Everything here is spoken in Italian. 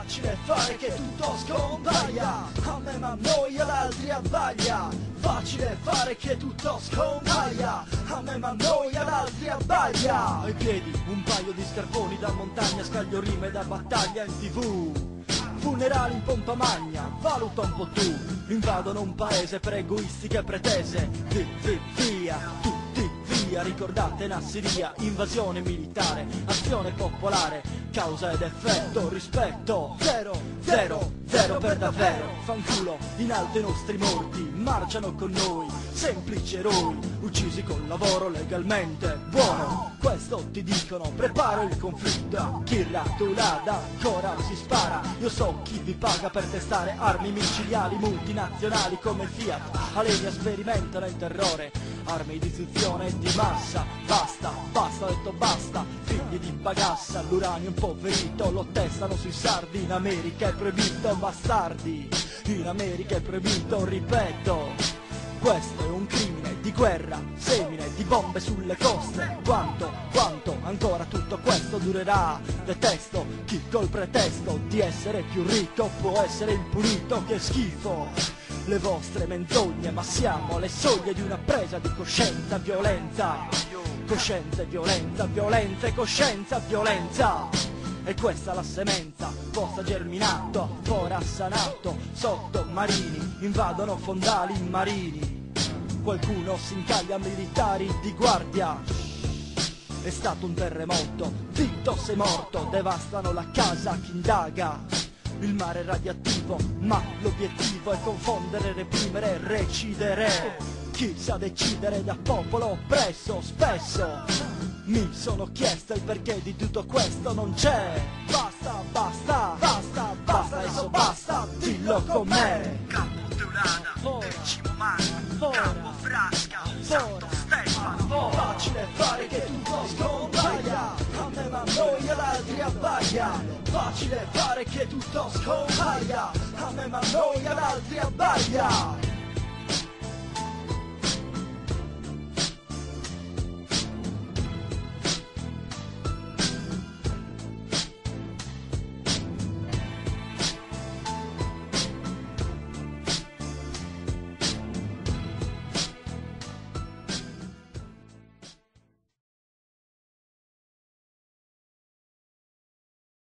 Facile fare che tutto scompaia, a me m'annoia, ad altri abbaglia. Facile fare che tutto scompaia, a me m'annoia, ad altri abbaglia. Ai piedi un paio di scarponi da montagna, scaglio rime da battaglia in TV. Funerali in pompa magna, valuta un po' tu. Invadono un paese per egoistiche pretese. Via, tutti via, ricordate Nassiria, invasione militare, azione popolare, causa ed effetto, rispetto, zero per davvero. Fanculo, in alto i nostri morti, marciano con noi, semplici eroi, uccisi col lavoro legalmente, buono. Questo ti dicono, preparo il conflitto, chi ratulada ancora si spara. Io so chi vi paga per testare armi micidiali multinazionali come Fiat. Alenia sperimentano il terrore, armi di distruzione e di massa. Basta, ho detto basta, figli di bagassa. L'uranio impoverito lo testano sui sardi, in America è proibito, bastardi. In America è proibito, ripeto. Questo è un crimine di guerra, semine di bombe sulle coste. Quanto ancora tutto questo durerà? Detesto chi col pretesto di essere più ricco può essere impunito, che schifo le vostre menzogne, ma siamo alle soglie di una presa di coscienza, violenza. Coscienza e violenza, violenza e coscienza, violenza. E questa la semenza, vostra germinato, ora sanato. Sottomarini invadono fondali marini, qualcuno si incaglia militari di guardia. È stato un terremoto, zitto sei morto, devastano la casa, chi indaga? Il mare è radioattivo, ma l'obiettivo è confondere, reprimere e recidere. Chi sa decidere da popolo oppresso, spesso mi sono chiesto il perché di tutto questo non c'è. Basta, adesso basta, dillo con me. Campo Teulada, Decimo Mano, Campo Frasca, Santo Stefano. Facile fare che tutto scompaia, a me m'annoia, ad altri abbaglia. Facile fare che tutto scompaia, a me m'annoia, ad altri abbaglia.